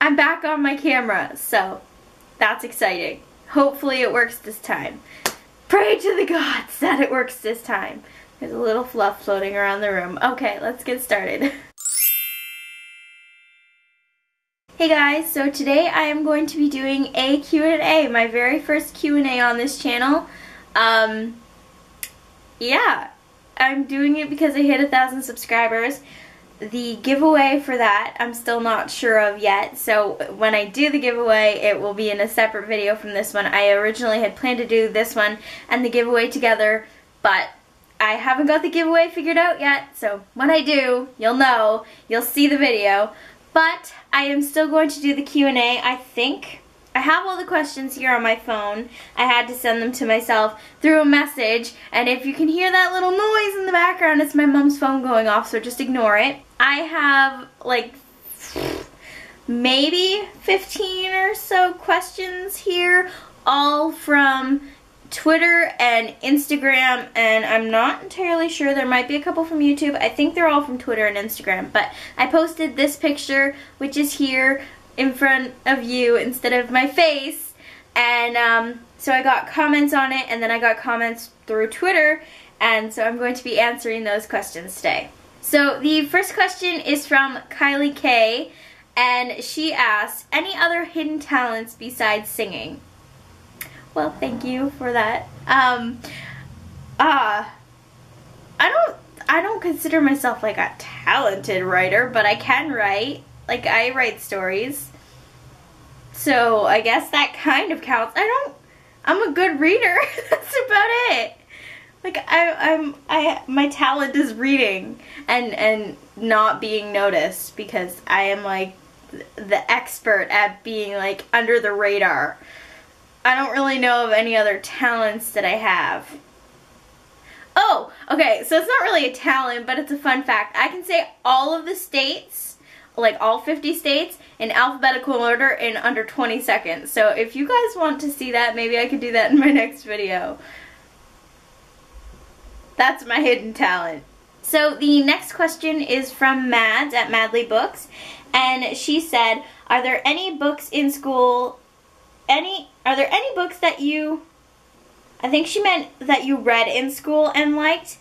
I'm back on my camera, so that's exciting. Hopefully it works this time. Pray to the gods that it works this time. There's a little fluff floating around the room. Okay, let's get started. Hey guys, so today I am going to be doing a Q&A, my very first Q&A on this channel. Yeah, I'm doing it because I hit 1,000 subscribers. The giveaway for that I'm still not sure of yet, so when I do the giveaway it will be in a separate video from this one. I originally had planned to do this one and the giveaway together, but I haven't got the giveaway figured out yet, so when I do, you'll know, you'll see the video. But I am still going to do the Q&A, I think. I have all the questions here on my phone. I had to send them to myself through a message, and if you can hear that little noise in the background, it's my mom's phone going off, so just ignore it. I have like maybe 15 or so questions here, all from Twitter and Instagram, and I'm not entirely sure. There might be a couple from YouTube. I think they're all from Twitter and Instagram, but I posted this picture, which is here in front of you instead of my face, and so I got comments on it, and then I got comments through Twitter, and so I'm going to be answering those questions today. So the first question is from Kylie K, and she asks, any other hidden talents besides singing? Well, thank you for that. I don't consider myself like a talented writer, but I can write. Like, I write stories. So I guess that kind of counts. I'm a good reader. That's about it. Like, my talent is reading and not being noticed, because I am like the expert at being like under the radar. I don't really know of any other talents that I have. Oh, okay, so it's not really a talent, but it's a fun fact. I can say all of the states, like all 50 states, in alphabetical order in under 20 seconds. So if you guys want to see that, maybe I could do that in my next video. That's my hidden talent. So the next question is from Mads at Madly Books, and she said, are there any books in school, are there any books that you, I think she meant that you read in school and liked?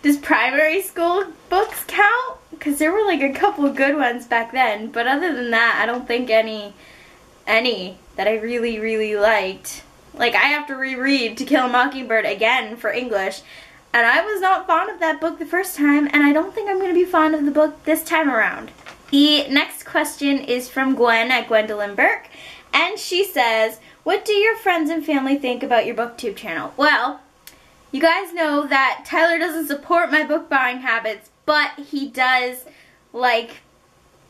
Does primary school books count? Because there were like a couple good ones back then, but other than that, I don't think any that I really liked. Like, I have to reread To Kill a Mockingbird again for English, and I was not fond of that book the first time, and I don't think I'm going to be fond of the book this time around. The next question is from Gwen at Gwendolyn Burke, and she says, what do your friends and family think about your booktube channel? Well, you guys know that Tyler doesn't support my book buying habits, but he does like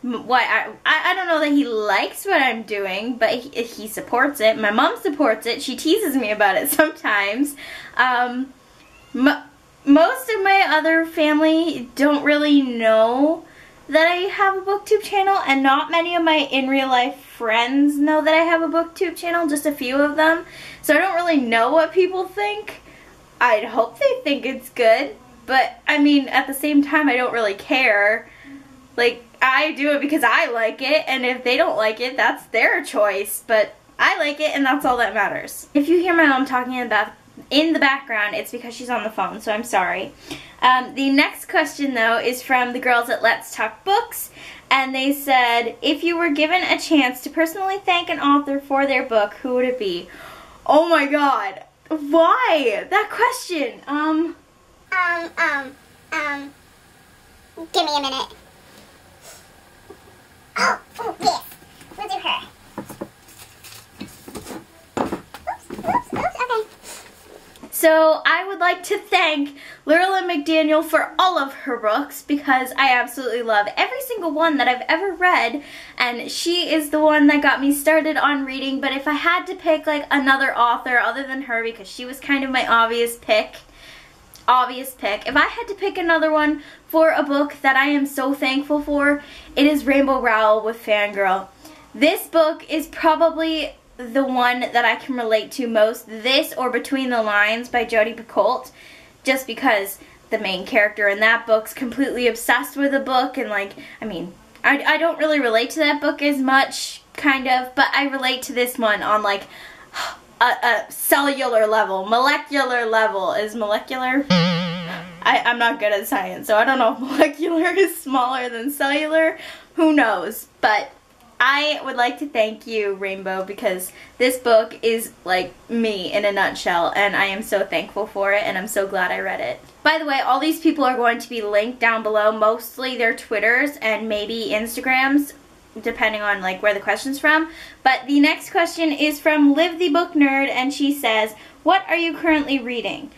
what I don't know that he likes what I'm doing, but he supports it. My mom supports it. She teases me about it sometimes. Most of my other family don't really know that I have a booktube channel, and not many of my in real life friends know that I have a booktube channel, just a few of them. So I don't really know what people think. I'd hope they think it's good, but I mean, at the same time, I don't really care. Like, I do it because I like it, and if they don't like it, that's their choice, but I like it, and that's all that matters. If you hear my mom talking in the background, it's because she's on the phone, so I'm sorry. The next question, though, is from the girls at Let's Talk Books, and they said, if you were given a chance to personally thank an author for their book, who would it be? Oh my god, why? That question, give me a minute. Oh, yes, we'll do her. Oops, okay. So I would like to thank Lyrla McDaniel for all of her books, because I absolutely love every single one that I've ever read, and she is the one that got me started on reading. But if I had to pick like another author other than her, because she was kind of my obvious pick, if I had to pick another one for a book that I am so thankful for, it is Rainbow Rowell with Fangirl. This book is probably the one that I can relate to most, this or Between the Lines by Jodi Picoult, just because the main character in that book's completely obsessed with the book, and like, I mean, I don't really relate to that book as much, kind of, but I relate to this one on like a cellular level, molecular level. Is molecular? I'm not good at science, so I don't know if molecular is smaller than cellular. Who knows? But I would like to thank you, Rainbow, because this book is like me in a nutshell, and I am so thankful for it, and I'm so glad I read it. By the way, all these people are going to be linked down below, mostly their Twitters and maybe Instagrams, depending on like where the question's from. But the next question is from Liv the Book Nerd, and she says, what are you currently reading?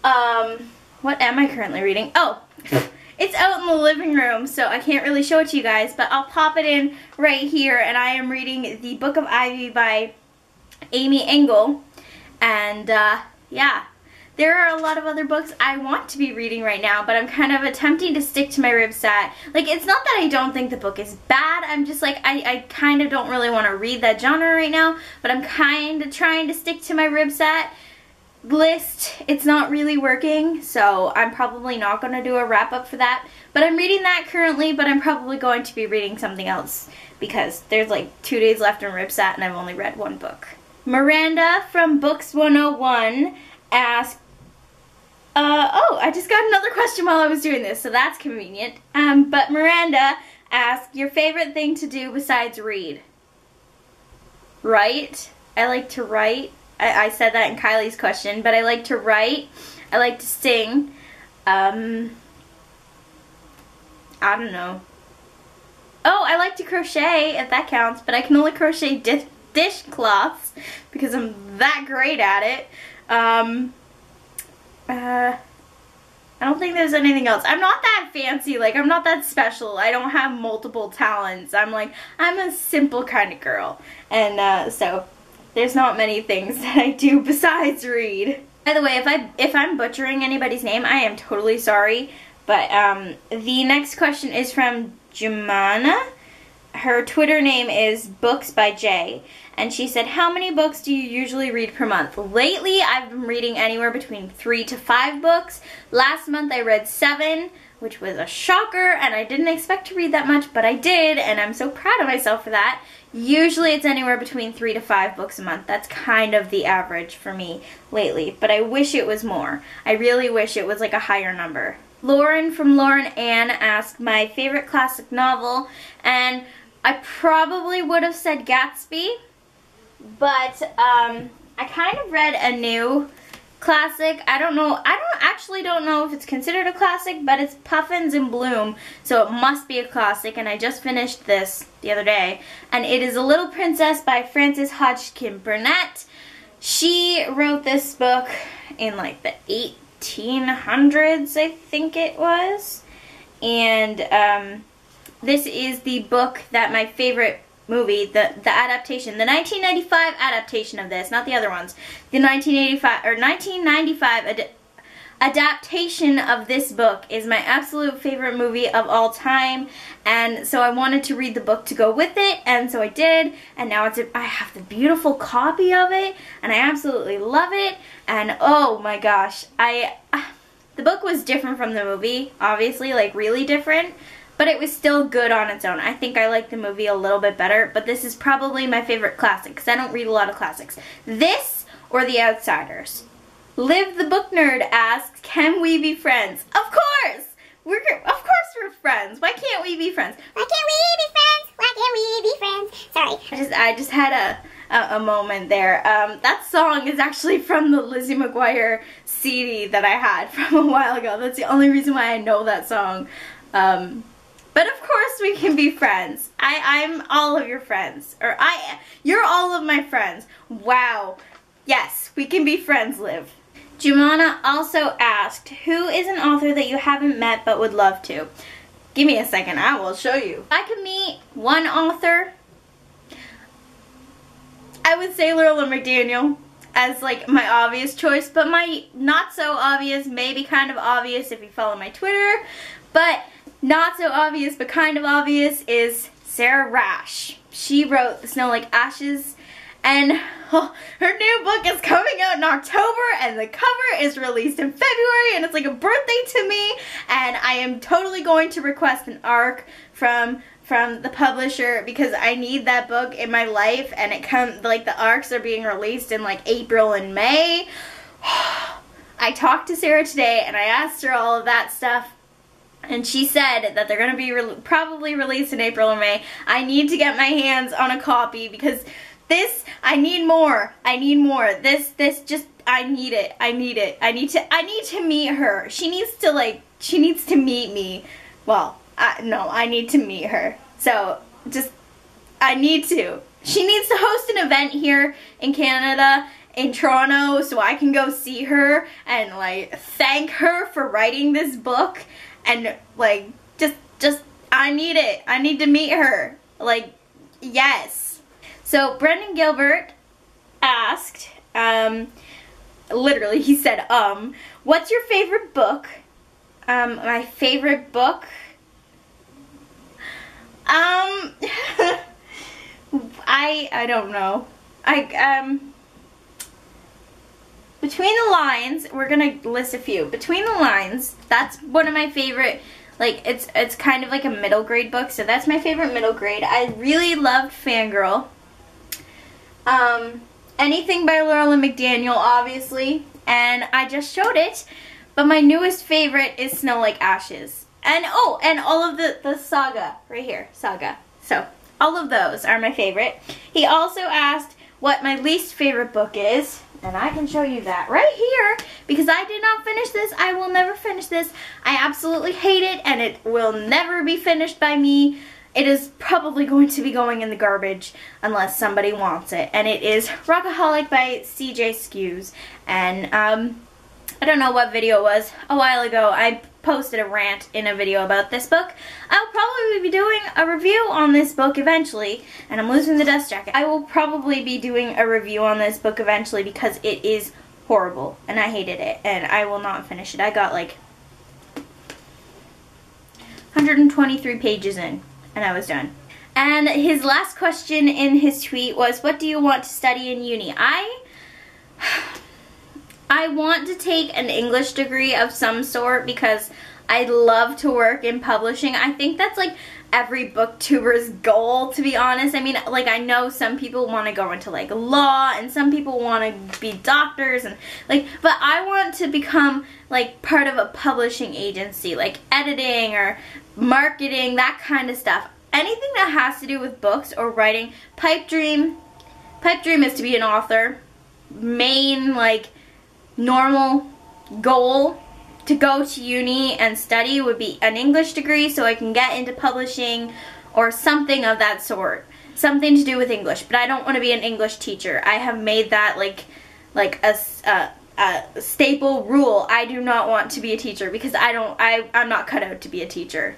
What am I currently reading? Oh, it's out in the living room, so I can't really show it to you guys, but I'll pop it in right here, and I am reading The Book of Ivy by Amy Engel, and yeah. There are a lot of other books I want to be reading right now, but I'm kind of attempting to stick to my ribsat. Like, it's not that I don't think the book is bad, I'm just like, I kind of don't really want to read that genre right now, but I'm kind of trying to stick to my ribsat list. It's not really working, so I'm probably not going to do a wrap-up for that. But I'm reading that currently, but I'm probably going to be reading something else because there's like 2 days left in ribsat and I've only read one book. Miranda from Books 101 asked, oh, I just got another question while I was doing this, so that's convenient. But Miranda asked, your favorite thing to do besides read? Write. I like to write. I said that in Kylie's question, but I like to write. I like to sing. I don't know. Oh, I like to crochet, if that counts, but I can only crochet dishcloths because I'm that great at it. I don't think there's anything else. I'm not that fancy, like I'm not that special. I don't have multiple talents. I'm a simple kind of girl. And so there's not many things that I do besides read. By the way, if I'm butchering anybody's name, I am totally sorry. But the next question is from Jumana. Her Twitter name is Books by Jay. And she said, how many books do you usually read per month? Lately, I've been reading anywhere between 3 to 5 books. Last month, I read 7, which was a shocker, and I didn't expect to read that much, but I did, and I'm so proud of myself for that. Usually, it's anywhere between 3 to 5 books a month. That's kind of the average for me lately, but I wish it was more. I really wish it was like a higher number. Lauren from Lauren Ann asked my favorite classic novel, and I probably would have said Gatsby. But I kind of read a new classic. I actually don't know if it's considered a classic, but it's Puffins in Bloom, so it must be a classic, and I just finished this the other day. And it is A Little Princess by Frances Hodgkin Burnett. She wrote this book in like the 1800s, I think it was. And this is the book that my favorite movie, the adaptation, the 1995 adaptation of this, not the other ones. The 1995 adaptation of this book is my absolute favorite movie of all time, and so I wanted to read the book to go with it, and so I did, and now I have the beautiful copy of it, and I absolutely love it, and oh my gosh, the book was different from the movie, obviously, like really different, but it was still good on its own. I think I like the movie a little bit better, but this is probably my favorite classic, because I don't read a lot of classics. This or The Outsiders? Liv the Book Nerd asks, can we be friends? Of course! Of course we're friends. Why can't we be friends? Why can't we be friends? Why can't we be friends? Sorry. I just had a moment there. That song is actually from the Lizzie McGuire CD that I had from a while ago. That's the only reason why I know that song. But of course we can be friends. I'm all of your friends. You're all of my friends. Wow. Yes, we can be friends, Liv. Jumana also asked, who is an author that you haven't met but would love to? Give me a second, I will show you. If I could meet one author, I would say Lorela McDaniel as like my obvious choice, but my not so obvious, maybe kind of obvious if you follow my Twitter, but not so obvious but kind of obvious is Sarah Rash. She wrote The Snow Like Ashes, And her new book is coming out in October, and the cover is released in February, and it's like a birthday to me, and I am totally going to request an ARC from the publisher because I need that book in my life, and it comes, like, the ARCs are being released in like April and May. I talked to Sarah today and I asked her all of that stuff, and she said that they're going to be probably released in April or May. I need to get my hands on a copy because this, I need more. I need more. This just, I need it. I need it. I need to meet her. She needs to meet me. Well, no, I need to meet her. So, just, I need to. She needs to host an event here in Canada, in Toronto, so I can go see her and, like, thank her for writing this book, and, like, just, I need it. I need to meet her. Like, yes. So, Brendan Gilbert asked, literally, he said, what's your favorite book? My favorite book? I don't know. Between the Lines, we're gonna list a few. Between the Lines, that's one of my favorite, like, it's kind of like a middle grade book, so that's my favorite middle grade. I really loved Fangirl. Anything by Laurel McDaniel, obviously, and I just showed it, but my newest favorite is Snow Like Ashes. And, oh, and all of the Saga, right here, Saga. So, all of those are my favorite. He also asked what my least favorite book is, and I can show you that right here, because I did not finish this. I will never finish this. I absolutely hate it, and it will never be finished by me. It is probably going to be going in the garbage unless somebody wants it, and it is Rockaholic by C.J. Skews. And, I don't know what video it was. A while ago, I posted a rant in a video about this book. I'll probably be doing a review on this book eventually, and I'm losing the dust jacket. I will probably be doing a review on this book eventually because it is horrible, and I hated it, and I will not finish it. I got like 123 pages in, and I was done. And his last question in his tweet was, what do you want to study in uni? I want to take an English degree of some sort because I'd love to work in publishing. I think that's like every booktuber's goal, to be honest. I mean, like, I know some people want to go into like law and some people want to be doctors and like, but I want to become like part of a publishing agency, like editing or marketing, that kind of stuff. Anything that has to do with books or writing. Pipe dream is to be an author. Main, like, normal goal to go to uni and study would be an English degree so I can get into publishing or something of that sort. Something to do with English, but I don't want to be an English teacher. I have made that like a staple rule. I do not want to be a teacher because I'm not cut out to be a teacher.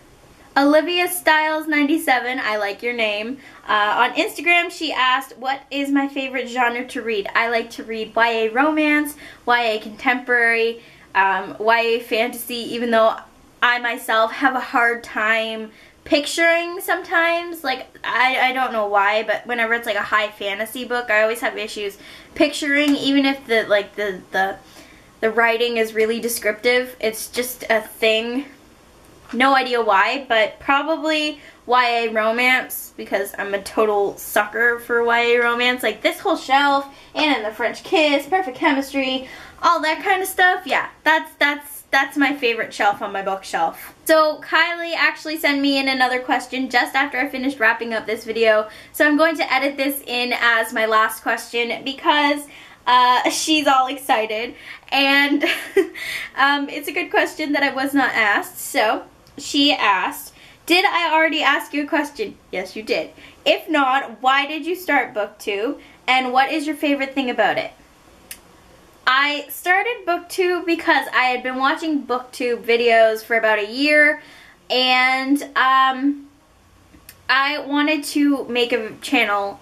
Olivia Styles 97, I like your name. On Instagram, she asked, what is my favorite genre to read? I like to read YA romance, YA contemporary, YA fantasy, even though I myself have a hard time picturing sometimes. Like, I don't know why, but whenever it's like a high fantasy book, I always have issues picturing, even if the writing is really descriptive. It's just a thing. No idea why, but probably YA romance, because I'm a total sucker for YA romance. Like this whole shelf, and the French Kiss, Perfect Chemistry, all that kind of stuff. Yeah, that's my favorite shelf on my bookshelf. So Kylie actually sent me in another question just after I finished wrapping up this video. So I'm going to edit this in as my last question because she's all excited, and it's a good question that I was not asked. So she asked, did I already ask you a question? Yes, you did. If not, why did you start BookTube, and what is your favorite thing about it? I started BookTube because I had been watching BookTube videos for about a year, and I wanted to make a channel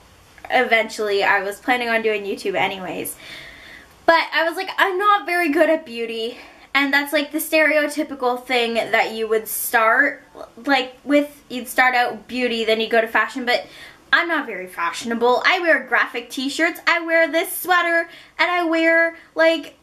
eventually. I was planning on doing YouTube anyways, but I was like, I'm not very good at beauty. And that's like the stereotypical thing that you would start like with. You'd start out beauty, then you go to fashion, but I'm not very fashionable. I wear graphic t-shirts, I wear this sweater, and I wear like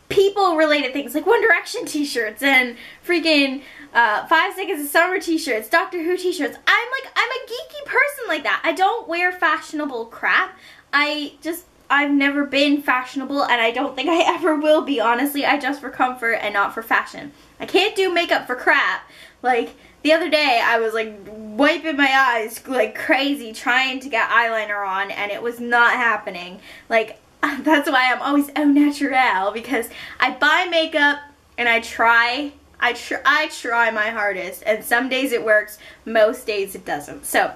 people related things like One Direction t-shirts and freaking 5 Seconds of Summer t-shirts, Doctor Who t-shirts. I'm a geeky person like that. I don't wear fashionable crap. I've never been fashionable, and I don't think I ever will be, honestly. I dress for comfort and not for fashion. I can't do makeup for crap. Like, the other day, I was like wiping my eyes like crazy trying to get eyeliner on, and it was not happening. Like, that's why I'm always au naturel, because I buy makeup and I try my hardest, and some days it works, most days it doesn't. So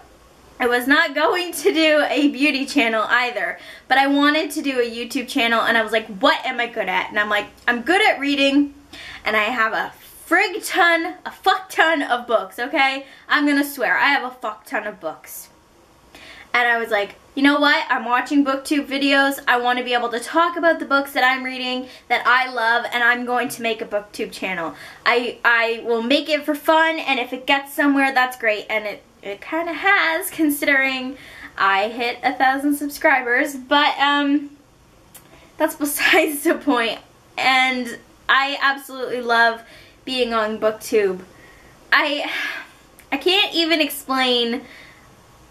I was not going to do a beauty channel either, but I wanted to do a YouTube channel, and I was like, what am I good at? And I'm like, I'm good at reading, and I have a fuck ton of books, okay? I'm gonna swear, I have a fuck ton of books. And I was like, you know what? I'm watching booktube videos. I want to be able to talk about the books that I'm reading, that I love, and I'm going to make a booktube channel. I will make it for fun, and if it gets somewhere, that's great. And it kind of has, considering I hit 1,000 subscribers. But that's besides the point. And I absolutely love being on booktube. I can't even explain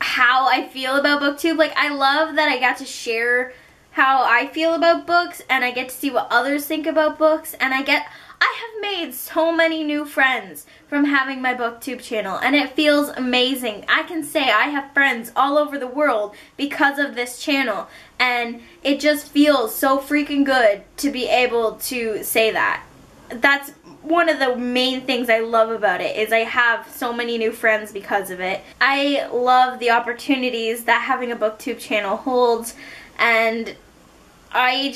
how I feel about booktube. Like, I love that I got to share how I feel about books, and I get to see what others think about books, and I have made so many new friends from having my booktube channel, and it feels amazing. I can say I have friends all over the world because of this channel, and it just feels so freaking good to be able to say that. That's one of the main things I love about it, is I have so many new friends because of it. I love the opportunities that having a booktube channel holds, and I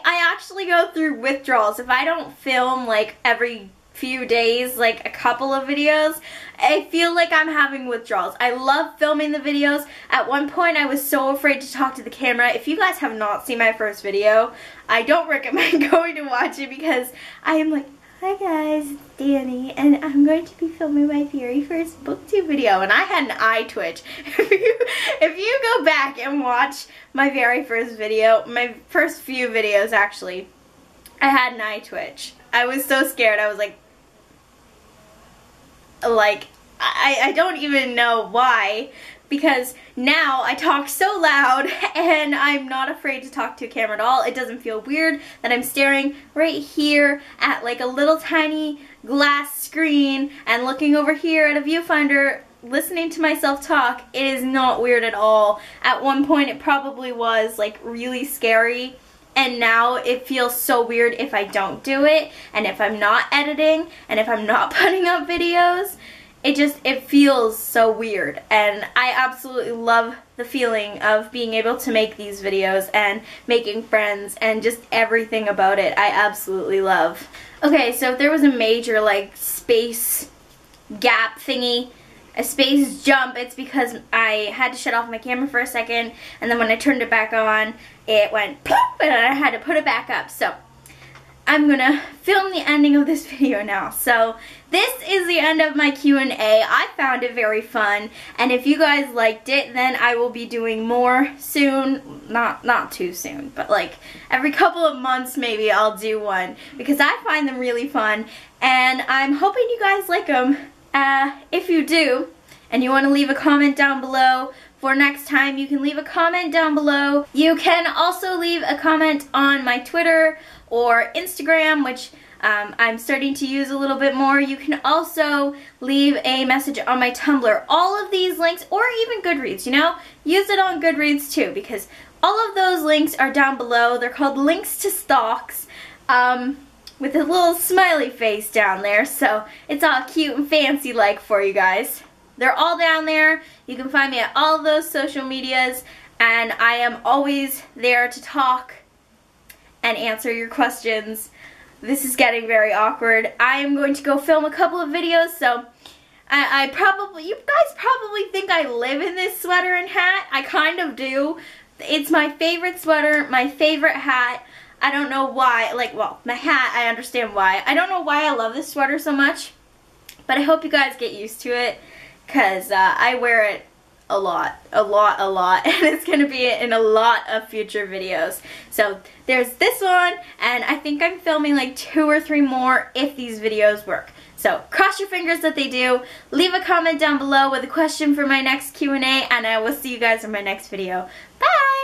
actually go through withdrawals. If I don't film like every few days, like a couple of videos, I feel like I'm having withdrawals. I love filming the videos. At one point I was so afraid to talk to the camera. If you guys have not seen my first video, I don't recommend going to watch it, because I am like, hi guys, it's Danny, and I'm going to be filming my very first booktube video, and I had an eye twitch. If you go back and watch my very first video, my first few videos actually, I had an eye twitch. I was so scared. I was like I don't even know why, because now I talk so loud and I'm not afraid to talk to a camera at all. It doesn't feel weird that I'm staring right here at like a little tiny glass screen and looking over here at a viewfinder listening to myself talk. It is not weird at all. At one point it probably was like really scary, and now it feels so weird if I don't do it, and if I'm not editing, and if I'm not putting up videos. It feels so weird, and I absolutely love the feeling of being able to make these videos and making friends and just everything about it. I absolutely love. Okay, so if there was a major like space gap thingy, a space jump, it's because I had to shut off my camera for a second, and then when I turned it back on, it went poof, and I had to put it back up. So I'm gonna film the ending of this video now. So this is the end of my Q&A. I found it very fun, and if you guys liked it, then I will be doing more soon. Not too soon, but like every couple of months maybe I'll do one, because I find them really fun, and I'm hoping you guys like them. If you do, and you want to leave a comment down below for next time, you can leave a comment down below. You can also leave a comment on my Twitter or Instagram, which I'm starting to use a little bit more. You can also leave a message on my Tumblr. All of these links, or even Goodreads, you know, use it on Goodreads too, because all of those links are down below. They're called links to stalks, with a little smiley face down there, so it's all cute and fancy like for you guys. They're all down there. You can find me at all of those social medias, and I am always there to talk and answer your questions. This is getting very awkward. I am going to go film a couple of videos, so you guys probably think I live in this sweater and hat. I kind of do. It's my favorite sweater, my favorite hat. I don't know why, like, well, my hat, I understand why. I don't know why I love this sweater so much, but I hope you guys get used to it, because I wear it a lot, and it's going to be in a lot of future videos. So there's this one, and I think I'm filming like 2 or 3 more if these videos work. So cross your fingers that they do. Leave a comment down below with a question for my next Q&A, and I will see you guys in my next video. Bye!